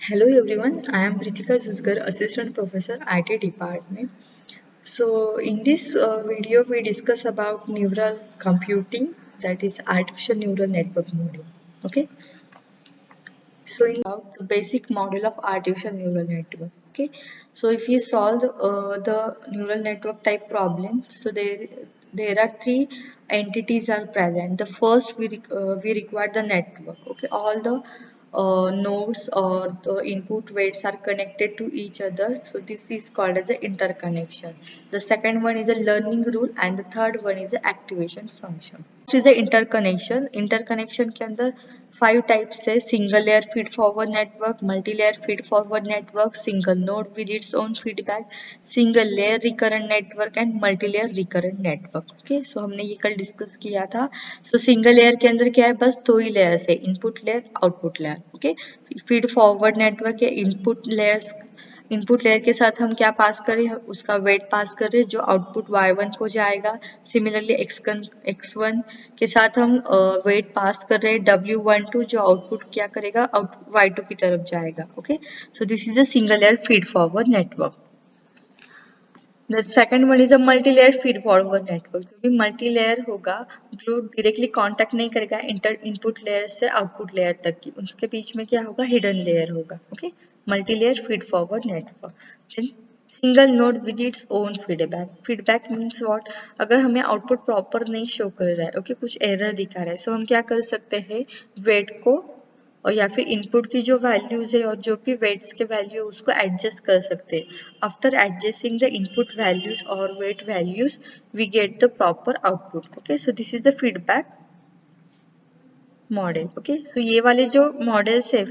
Hello everyone, I am Ritika Juzgar, Assistant Professor, IT Department. So in this video, we discuss about neural computing, that is artificial neural network model. Okay, so in about the basic model of artificial neural network. Okay, so if you solve the neural network type problem, so there are three entities are present. The first we require the network. Okay, all the nodes or the input weights are connected to each other, so this is called as the interconnection. The second one is a learning rule and the third one is the activation function. First is the interconnection के अंदर 5 types है: single layer feed forward network, multi layer feed forward network, single node with its own feedback, single layer recurrent network and multi layer recurrent network. Okay, so हमने ये कल discuss किया था. सो single layer के अंदर क्या है, बस दो ही लेयर्स है, input layer output layer. Okay, feed forward network है, इनपुट लेयर के साथ हम क्या पास कर रहे हैं, उसका वेट पास कर रहे हैं जो आउटपुट y1 को जाएगा. सिमिलरली x1 के साथ हम वेट पास कर रहे हैं w12 जो आउटपुट क्या करेगा, y2 की तरफ जाएगा. Okay, so this is a single layer feed forward network. The second one is a multi layer feed forward network. जो भी मल्टी लेयर होगा जो डायरेक्टली कांटेक्ट नहीं करेगा इनपुट लेयर से आउटपुट लेयर तक की, उसके बीच में क्या होगा, हिडन लेयर होगा. Okay, multi layer feed forward network. Then single node with its own feedback. Feedback means what, अगर हमें आउटपुट प्रॉपर नहीं शो कर रहा है, ओके, कुछ एरर दिखा रहा है, सो हम क्या कर सकते हैं, वेट को और या फिर इनपुट की जो वैल्यूज है और जो भी वेट्स के वैल्यू है उसको एडजस्ट कर सकते हैं. After adjusting the input values और weight values we get the proper output. Okay, so this is the feedback model. Okay, तो ये वाले जो मॉडल्स है,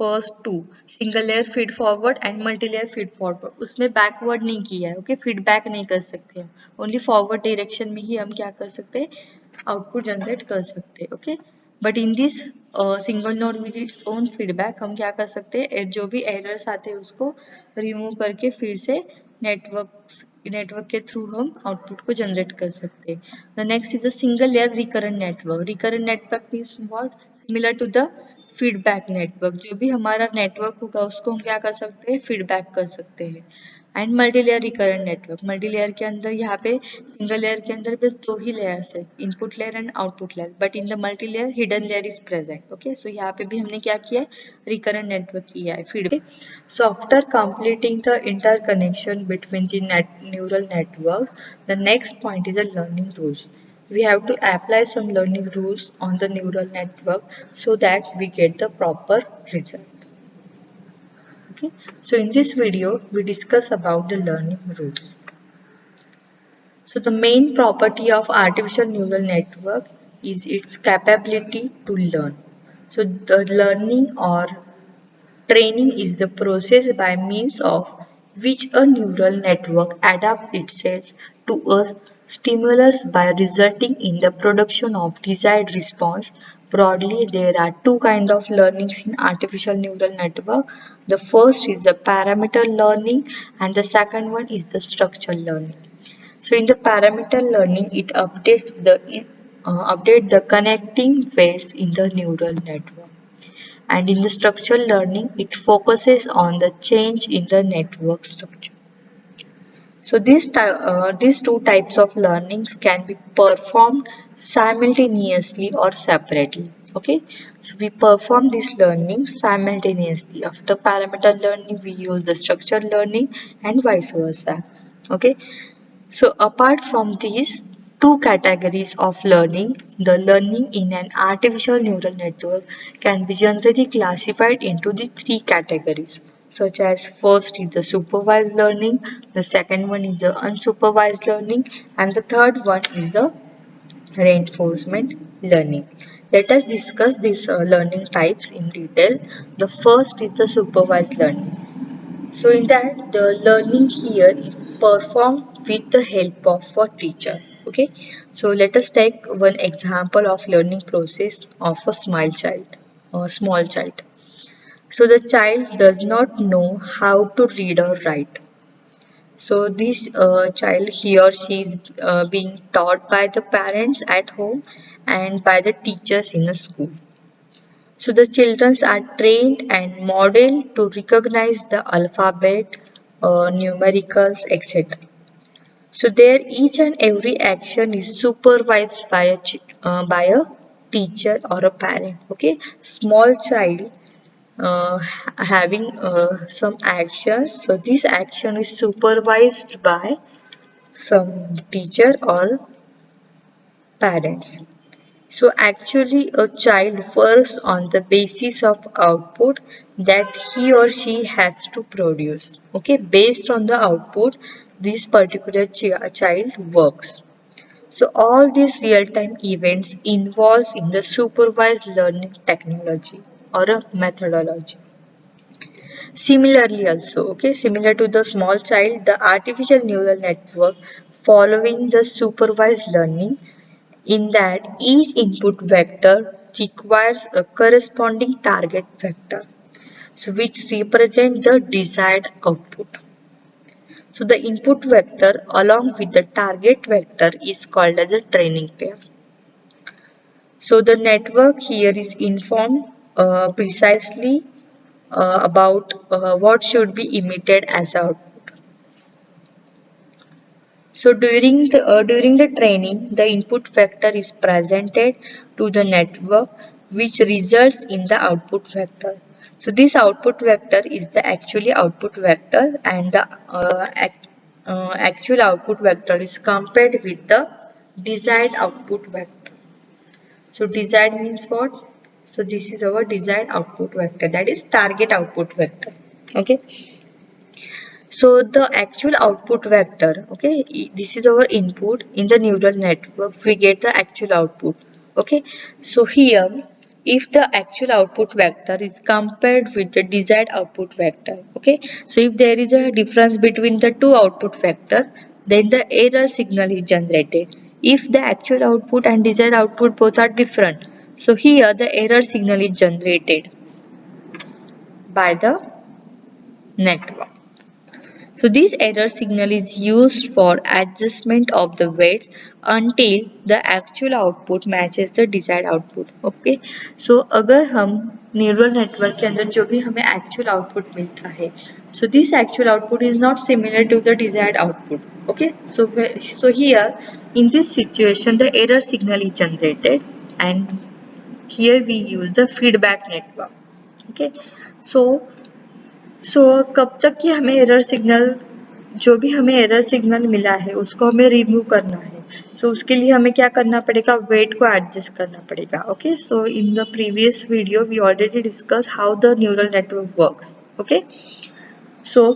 first two, single layer feed forward and multi layer feed forward, उसमें backward नहीं किया है. ओके, फीडबैक नहीं कर सकते हैं, ओनली फॉरवर्ड डायरेक्शन में ही हम क्या कर सकते हैं, आउटपुट जनरेट कर सकते हैं. Okay, but in this single node with its own feedback हम क्या कर सकते हैं, जो भी एरर्स आते हैं उसको रिमूव करके फिर से नेटवर्क के थ्रू हम आउटपुट को जनरेट कर सकते हैं. The next is a single layer recurrent network. Recurrent network means what, similar to the feedback network. जो भी हमारा नेटवर्क होगा उसको हम क्या कर सकते हैं, फीडबैक कर सकते हैं. And multi layer recurrent network. Multi layer के अंदर यहाँ पे सिंगल लेयर के अंदर बस दो ही लेयर्स है, input layer and output layer, but in the multi layer hidden layer is present. Okay, so यहाँ पे भी हमने क्या किया है, रिकरेंट नेटवर्क किया है, feed. So after completing the interconnection between the neural networks, the next point is a learning rules. We have to apply some learning rules on the neural network so that we get the proper result. Okay, so in this video we discuss about the learning rules. So the main property of artificial neural network is its capability to learn. So the learning or training is the process by means of which a neural network adapts itself to a stimulus by resulting in the production of desired response. Broadly, there are two kinds of learnings in artificial neural network. The first is the parameter learning and the second one is the structural learning. So in the parameter learning, it update the connecting weights in the neural network. And in the structural learning, it focuses on the change in the network structure. So these two types of learnings can be performed simultaneously or separately. Okay, so we perform this learning simultaneously. After parameter learning, we use the structured learning and vice versa. Okay, so apart from these two categories of learning, the learning in an artificial neural network can be generally classified into the three categories, such as first is the supervised learning, the second one is the unsupervised learning, and the third one is the reinforcement learning. Let us discuss these learning types in detail. The first is the supervised learning. So in that the learning here is performed with the help of a teacher. Okay, so let us take one example of learning process of a small child. So the child does not know how to read or write. So this child, he or she is being taught by the parents at home and by the teachers in the school. So the children are trained and modeled to recognize the alphabet, numericals, etc. So there each and every action is supervised by by a teacher or a parent. Okay, small child having some actions. So this action is supervised by some teacher or parents. So actually a child works on the basis of output that he or she has to produce. Okay, based on the output, this particular child works. So all these real-time events involves in the supervised learning technology or a methodology. Similarly also, okay, similar to the small child, the artificial neural network following the supervised learning in that each input vector requires a corresponding target vector, so which represent the desired output. So the input vector along with the target vector is called as a training pair. So the network here is informed precisely about what should be emitted as output. So during the training, the input vector is presented to the network, which results in the output vector. So this output vector is the actually output vector, and the actual output vector is compared with the desired output vector. So desired means what? So this is our desired output vector, that is target output vector. Okay. So the actual output vector, okay, this is our input in the neural network. We get the actual output. Okay. So here, if the actual output vector is compared with the desired output vector, okay. So if there is a difference between the two output vector, then the error signal is generated. If the actual output and desired output both are different, so here the error signal is generated by the network. So this error signal is used for adjustment of the weights until the actual output matches the desired output. Okay. So अगर हम neural network के अंदर जो भी हमें actual output मिलता है, so this actual output is not similar to the desired output. Okay. So here in this situation the error signal is generated, and here we use the feedback network. Okay. So कब तक कि हमें error signal, जो भी हमें error signal मिला है उसको हमें रिमूव करना है. सो उसके लिए हमें क्या करना पड़ेगा, वेट को एडजस्ट करना पड़ेगा. Okay, so in the previous video we already discuss how the neural network works. Okay, so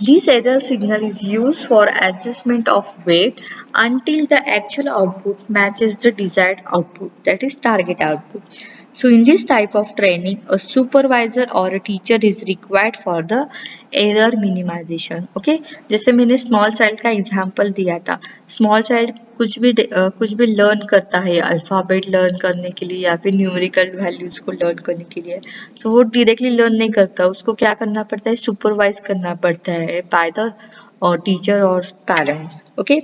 this error signal is used for adjustment of weight until the actual output matches the desired output, that is target output. So in this type of training, a supervisor or a teacher is required for the error minimization. Okay, जैसे मैंने small child का example दिया था. Small child कुछ भी learn करता है, alphabet learn करने के लिए या फिर numerical values को learn करने के लिए. So वो directly learn नहीं करता, उसको क्या करना पड़ता है, supervise करना पड़ता है by the teacher और parents. Okay.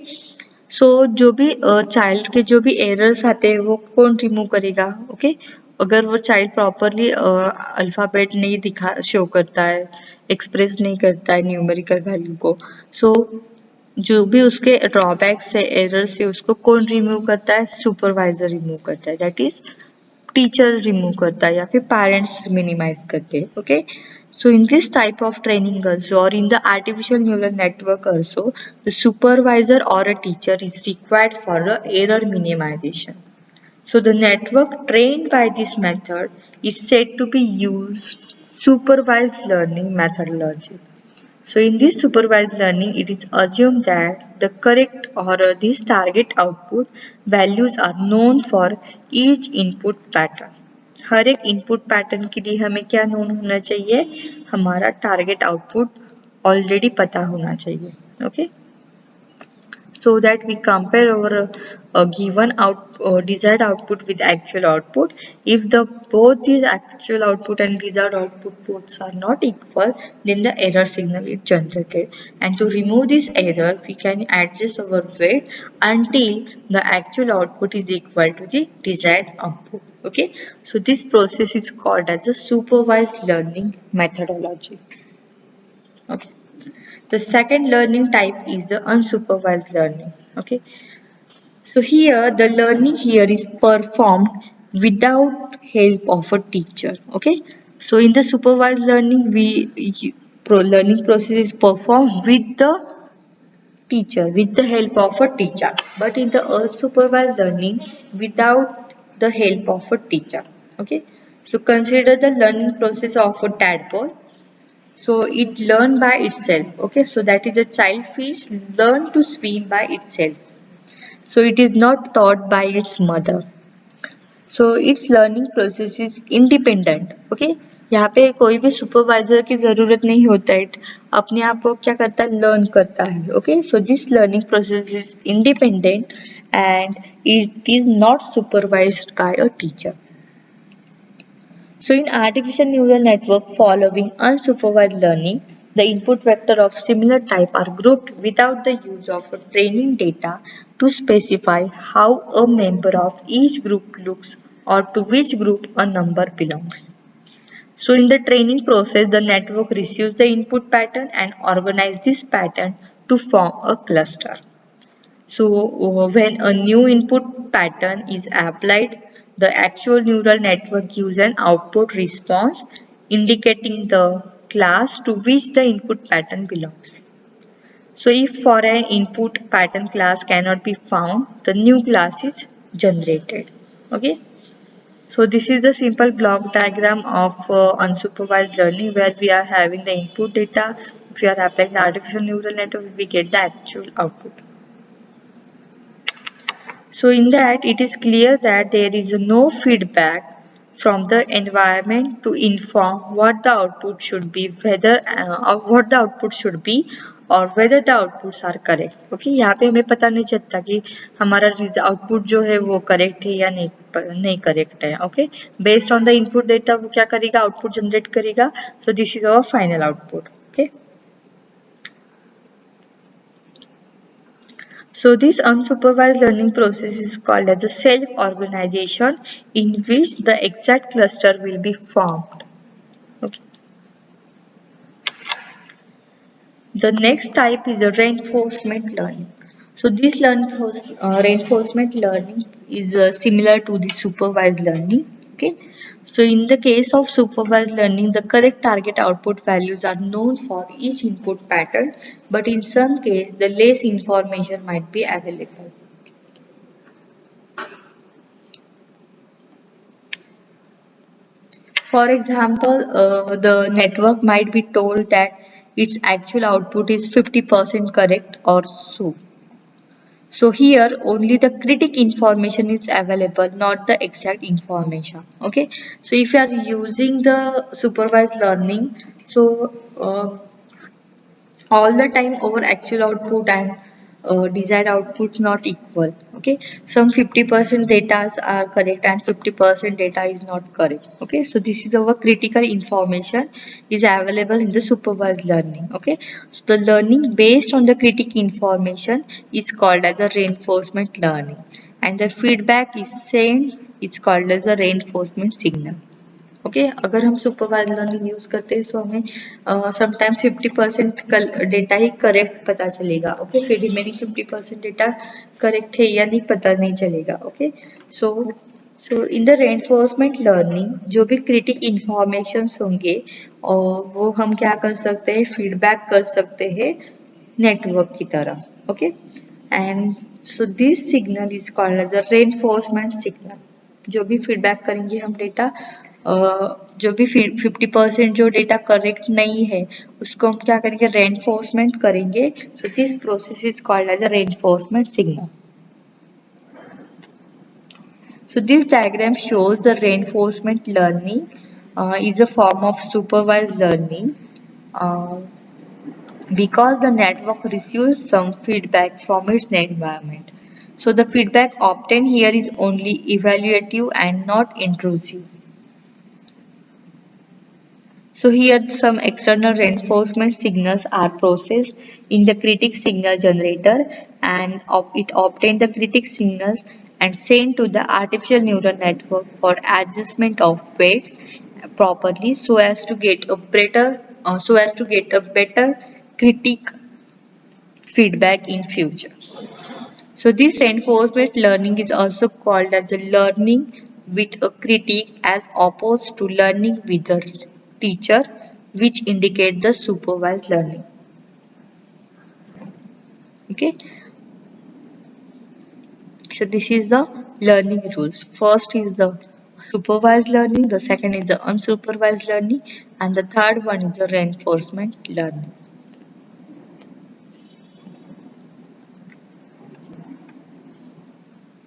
सो जो भी चाइल्ड के जो भी एरर्स आते हैं वो कौन रिमूव करेगा. ओके, अगर वो चाइल्ड प्रॉपरली अल्फाबेट नहीं दिखा शो करता है, एक्सप्रेस नहीं करता है न्यूमेरिकल वैल्यू को, सो जो भी उसके ड्रॉबैक्स है, एरर्स है, उसको कौन रिमूव करता है, सुपरवाइजर रिमूव करता है, दैट इज टीचर रिमूव करता है या फिर पेरेंट्स मिनिमाइज करते हैं. Okay, so in this type of training also, or in the artificial neural network also, the supervisor or a teacher is required for the error minimization. So the network trained by this method is said to be used supervised learning methodology. So in this supervised learning, it is assumed that the correct or this target output values are known for each input pattern. हर एक input pattern के लिए हमें क्या known होना चाहिए, हमारा target output already पता होना चाहिए. Okay, so that we compare our given desired output with actual output. If the both these actual output and desired output both are not equal, then the error signal is generated. And to remove this error, we can adjust our weight until the actual output is equal to the desired output. Okay, so this process is called as a supervised learning methodology. Okay. The second learning type is the unsupervised learning. Okay. So here the learning here is performed without help of a teacher. Okay. So in the supervised learning, learning process is performed with the teacher, with the help of a teacher. But in the unsupervised learning, without the help of a teacher. Okay. So consider the learning process of a tadpole. So it learn by itself. Okay, so that is a child fish learn to swim by itself. So it is not taught by its mother. So its learning process is independent. Okay, यहाँ पे कोई भी supervisor की जरूरत नहीं होता है, अपने आप को क्या करता है, लर्न करता है. Okay, so this learning process is independent and it is not supervised by a teacher. So in artificial neural network following unsupervised learning, the input vector of similar type are grouped without the use of training data to specify how a member of each group looks or to which group a number belongs. So in the training process, the network receives the input pattern and organizes this pattern to form a cluster. So when a new input pattern is applied, the actual neural network gives an output response indicating the class to which the input pattern belongs. So if for an input pattern class cannot be found, the new class is generated. Okay. So this is the simple block diagram of unsupervised learning where we are having the input data. If we are applying the artificial neural network, we get the actual output. So in that it is clear that there is no feedback from the environment to inform what the output should be, whether or what the output should be और whether the outputs are correct. Okay, यहाँ पे हमें पता नहीं चलता कि हमारा output जो है वो करेक्ट है या नहीं करेक्ट है. Okay, based on the input data वो क्या करेगा, आउटपुट जनरेट करेगा. So this is our final output. Okay. So this unsupervised learning process is called as the self-organization in which the exact cluster will be formed. Okay. The next type is a reinforcement learning. So this reinforcement learning is similar to the supervised learning. Okay. So in the case of supervised learning, the correct target output values are known for each input pattern, but in some case, the less information might be available. For example, the network might be told that its actual output is 50% correct or so. So here only the critic information is available, not the exact information. Okay. So if you are using the supervised learning, so all the time our actual output and desired output not equal. Okay, some 50% data are correct and 50% data is not correct. Okay, so this is our critical information is available in the supervised learning. Okay, so the learning based on the critical information is called as a reinforcement learning, and the feedback is sent is called as a reinforcement signal. Okay अगर हम supervise learning use करते हैं तो हमें sometimes 50% data ही correct पता चलेगा. Okay, फिर remaining 50% data correct है या नहीं पता नहीं चलेगा. Okay, so in the reinforcement learning जो भी क्रिटिक इंफॉर्मेशन होंगे वो हम क्या कर सकते हैं, फीडबैक कर सकते हैं नेटवर्क की तरफ. Okay, and so this signal is called as a reinforcement signal. जो भी फीडबैक करेंगे हम डेटा, जो भी 50% जो डेटा करेक्ट नहीं है उसको हम क्या करेंगे, रेनफोर्समेंट करेंगे. So this process is called as a reinforcement signal. So this diagram shows the reinforcement learning is a form of supervised learning. because the network receives some feedback from its environment. So the feedback obtained here is only evaluative and not intrusive. So here some external reinforcement signals are processed in the critic signal generator and it obtains the critic signals and sent to the artificial neural network for adjustment of weights properly so as to get a better critic feedback in future. So this reinforcement learning is also called as the learning with a critique as opposed to learning with a teacher, which indicate the supervised learning. Okay, so this is the learning rules. First is the supervised learning, the second is the unsupervised learning, and the third one is the reinforcement learning.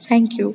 Thank you.